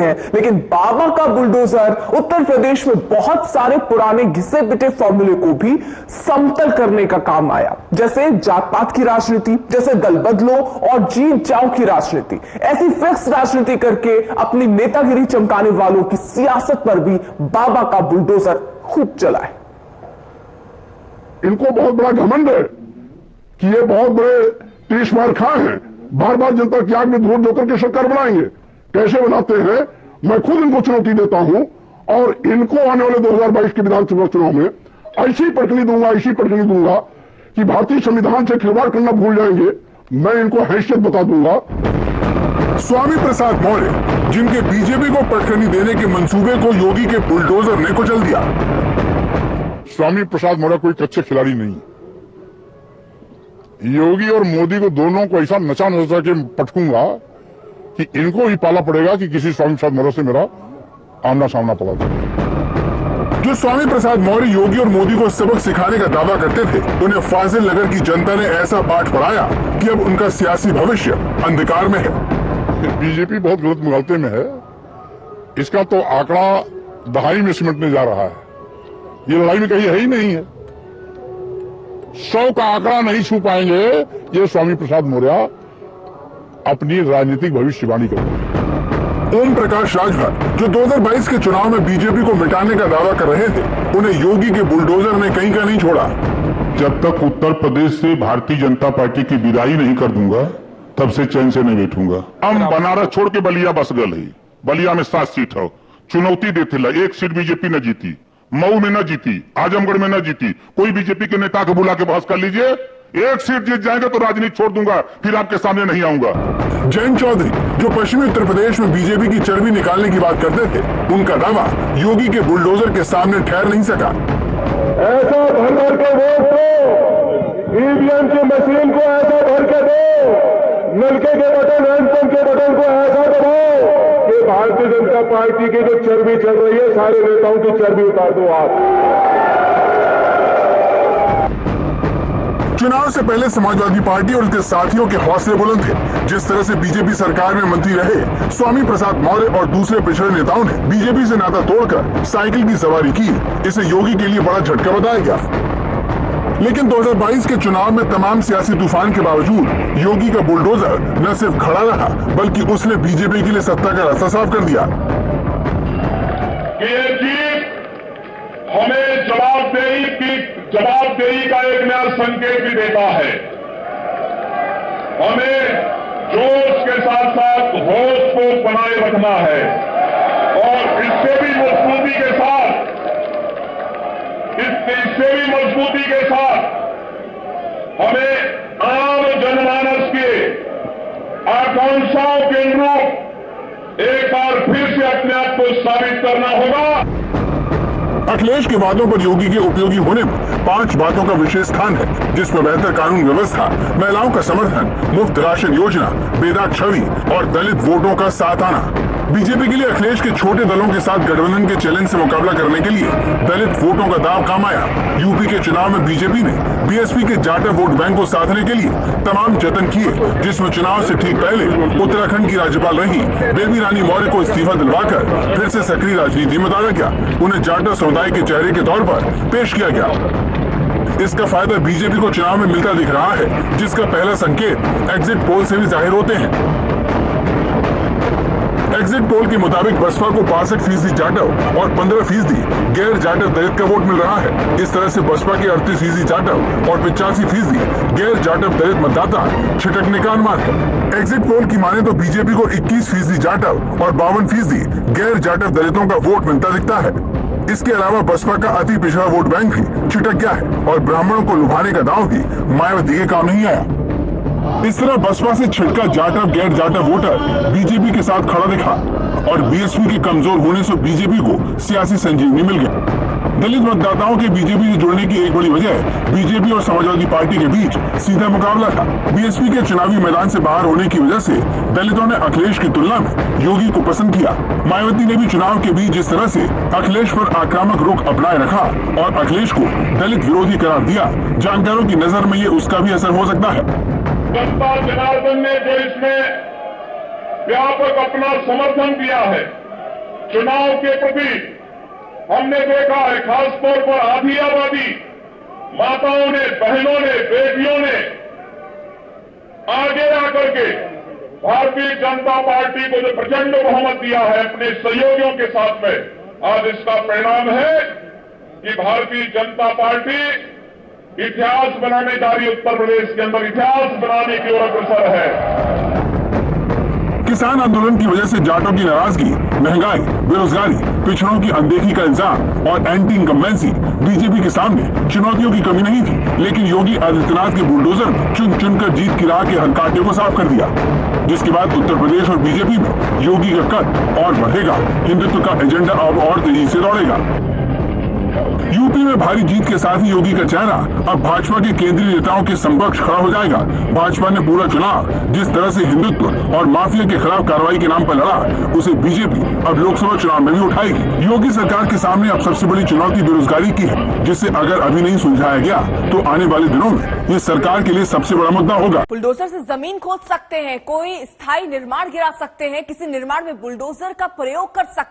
हैं, लेकिन बाबा का बुलडोजर उत्तर प्रदेश में बहुत सारे पुराने घिसे पिटे फॉर्मूले को भी समतल करने का काम आया, जैसे जात पात की राजनीति, जैसे दल बदलो और जीत जाओ की राजनीति। ऐसी फिक्स राजनीति करके अपनी नेतागिरी चमकाने वालों की सियासत पर भी बाबा का बुलडोजर खूब चला है। इनको बहुत बड़ा घमंड है कि ये बहुत बड़े तीस मार खा हैं, बार बार जनता की आग में धूल धोकर के सरकार बनाएंगे। कैसे बनाते हैं, मैं खुद इनको चुनौती देता हूं और इनको आने वाले 2022 के विधानसभा चुनाव में ऐसी पटकनी दूंगा कि भारतीय संविधान से खिलवाड़ करना भूल जाएंगे। मैं इनको हैसियत बता दूंगा। स्वामी प्रसाद मौर्य, जिनके बीजेपी को पटकनी देने के मंसूबे को योगी के बुलडोजर ने कुचल दिया। स्वामी प्रसाद मौर्य कोई कच्चे खिलाड़ी नहीं, योगी और मोदी को दोनों को ऐसा नचा के पटकूंगा कि इनको ही पाला पड़ेगा कि किसी स्वामी प्रसाद मौर्य से मेरा आमना सामना पड़ा जाए। जो स्वामी प्रसाद मौर्य योगी और मोदी को सबक सिखाने का दावा करते थे, उन्हें फाजिल नगर की जनता ने ऐसा पाठ पढ़ाया कि अब उनका सियासी भविष्य अंधकार में है। बीजेपी बहुत गलत मुगालते में है। इसका तो आंकड़ा दहाई में सिमटने जा रहा है। ये लड़ाई में कहीं है ही नहीं है। 100 का आंकड़ा नहीं छू पाएंगे ये स्वामी प्रसाद मौर्य अपनी राजनीतिक भविष्यवाणी करेंगे। ओम प्रकाश राजभर, जो 2022 के चुनाव में बीजेपी को मिटाने का दावा कर रहे थे, उन्हें योगी के बुलडोजर ने कहीं का नहीं छोड़ा। जब तक उत्तर प्रदेश से भारतीय जनता पार्टी की विदाई नहीं कर दूंगा, तब से चैन से नहीं बैठूंगा। हम बनारस छोड़ के बलिया बस गए, बलिया में 7 सीट हो, चुनौती देते ला, 1 सीट बीजेपी न जीती, मऊ में न जीती, आजमगढ़ में न जीती। कोई बीजेपी के नेता को बुला के बहस कर लीजिए, 1 सीट जीत जाएंगे तो राजनीति छोड़ दूंगा, फिर आपके सामने नहीं आऊंगा। जयंत चौधरी, जो पश्चिमी उत्तर प्रदेश में बीजेपी की चर्बी निकालने की बात करते थे, उनका दावा योगी के बुलडोजर के सामने ठहर नहीं सका। ऐसा भर भर के वोट दो, ईवीएम की मशीन को ऐसा भर के दो, नलके के बटन, हैंडपंप के बटन को ऐसा दबाओ कि भारतीय जनता पार्टी की जो चर्बी चल रही है, सारे नेताओं की चर्बी उतार दो आप। चुनाव से पहले समाजवादी पार्टी और उसके साथियों के हौसले बुलंद थे। जिस तरह से बीजेपी सरकार में मंत्री रहे स्वामी प्रसाद मौर्य और दूसरे पिछड़े नेताओं ने बीजेपी से नाता तोड़कर साइकिल की सवारी की, इसे योगी के लिए बड़ा झटका बताया गया। लेकिन 2022 के चुनाव में तमाम सियासी तूफान के बावजूद योगी का बुलडोजर न सिर्फ खड़ा रहा, बल्कि उसने बीजेपी के लिए सत्ता का रास्ता साफ कर दिया। ये जीत हमें जवाबदेही का एक नया संकेत भी देता है। हमें जोश के साथ साथ होश को बनाए रखना है और इससे भी मजबूती के साथ हमें आम जनमानस के आकांक्षाओं के अनुरूप एक बार फिर से अपने आप को साबित करना होगा। अखिलेश के वादों पर योगी के उपयोगी होने में 5 बातों का विशेष स्थान है, जिसमें बेहतर कानून व्यवस्था, महिलाओं का समर्थन, मुफ्त राशन योजना, बेदाग छवि और दलित वोटों का साथ आना। बीजेपी के लिए अखिलेश के छोटे दलों के साथ गठबंधन के चैलेंज से मुकाबला करने के लिए दलित वोटों का दाव काम आया। यूपी के चुनाव में बीजेपी ने बीएसपी के जाटा वोट बैंक को साधने के लिए तमाम जतन किए, जिसमें चुनाव से ठीक पहले उत्तराखंड की राज्यपाल रही बेबी रानी मौर्य को इस्तीफा दिलवाकर फिर से सक्रिय राजनीति में उतारा गया। उन्हें जाटा समुदाय के चेहरे के तौर पर पेश किया गया। इसका फायदा बीजेपी को चुनाव में मिलता दिख रहा है, जिसका पहला संकेत एग्जिट पोल से भी जाहिर होते हैं। एग्जिट पोल के मुताबिक बसपा को 62% जाटव और 15% गैर जाटव दलित का वोट मिल रहा है। इस तरह से बसपा के 38% जाटव और 85% गैर जाटव दलित मतदाता छिटकने का अनुमान है। एग्जिट पोल की माने तो बीजेपी को 21% जाटव और 52% गैर जाटव दलितों का वोट मिलता दिखता है। इसके अलावा बसपा का अति पिछड़ा वोट बैंक भी छिटक गया है और ब्राह्मणों को लुभाने का दांव भी मायावती के काम नहीं आया। इस तरह बसपा से छिटका जाटव गैर जाटव वोटर बीजेपी के साथ खड़ा दिखा और बीएसपी के कमजोर होने से बीजेपी को सियासी संजीवनी मिल गई। दलित मतदाताओं के बीजेपी से जुड़ने की एक बड़ी वजह बीजेपी और समाजवादी पार्टी के बीच सीधा मुकाबला था। बीएसपी के चुनावी मैदान से बाहर होने की वजह से दलितों ने अखिलेश की तुलना में योगी को पसंद किया। मायावती ने भी चुनाव के बीच जिस तरह से अखिलेश पर आक्रामक रुख अपनाए रखा और अखिलेश को दलित विरोधी करार दिया, जानकारों की नजर में ये उसका भी असर हो सकता है। जनता जनार्दन ने जो इसमें व्यापक अपना समर्थन दिया है, चुनाव के प्रति हमने देखा है, खासतौर पर आधी आबादी माताओं ने, बहनों ने, बेटियों ने आगे आकर के भारतीय जनता पार्टी को जो प्रचंड बहुमत दिया है अपने सहयोगियों के साथ में, आज इसका परिणाम है कि भारतीय जनता पार्टी इतिहास बनाने जा रही, उत्तर प्रदेश के अंदर इतिहास बनाने की ओर अग्रसर है। किसान आंदोलन की वजह से जाटों की नाराजगी, महंगाई, बेरोजगारी, पिछड़ों की अनदेखी का इल्जाम और एंटी इनकम्बेंसी, बीजेपी के सामने चुनौतियों की कमी नहीं थी। लेकिन योगी आदित्यनाथ के बुलडोजर ने चुन चुनकर जीत की राह के हर कांटे को साफ कर दिया, जिसके बाद उत्तर प्रदेश और बीजेपी में योगी का कद और बढ़ेगा। हिंदुत्व का एजेंडा अब और तेजी से दौड़ेगा। यूपी में भारी जीत के साथ ही योगी का चेहरा अब भाजपा के केंद्रीय नेताओं के समकक्ष खड़ा हो जाएगा। भाजपा ने पूरा चुनाव जिस तरह से हिंदुत्व और माफिया के खिलाफ कार्रवाई के नाम पर लड़ा, उसे बीजेपी अब लोकसभा चुनाव में भी उठाएगी। योगी सरकार के सामने अब सबसे बड़ी चुनौती बेरोजगारी की है, जिसे अगर अभी नहीं सुलझाया गया तो आने वाले दिनों में ये सरकार के लिए सबसे बड़ा मुद्दा होगा। बुलडोजर से जमीन खोद सकते हैं, कोई स्थायी निर्माण गिरा सकते हैं, किसी निर्माण में बुलडोजर का प्रयोग कर सकते हैं।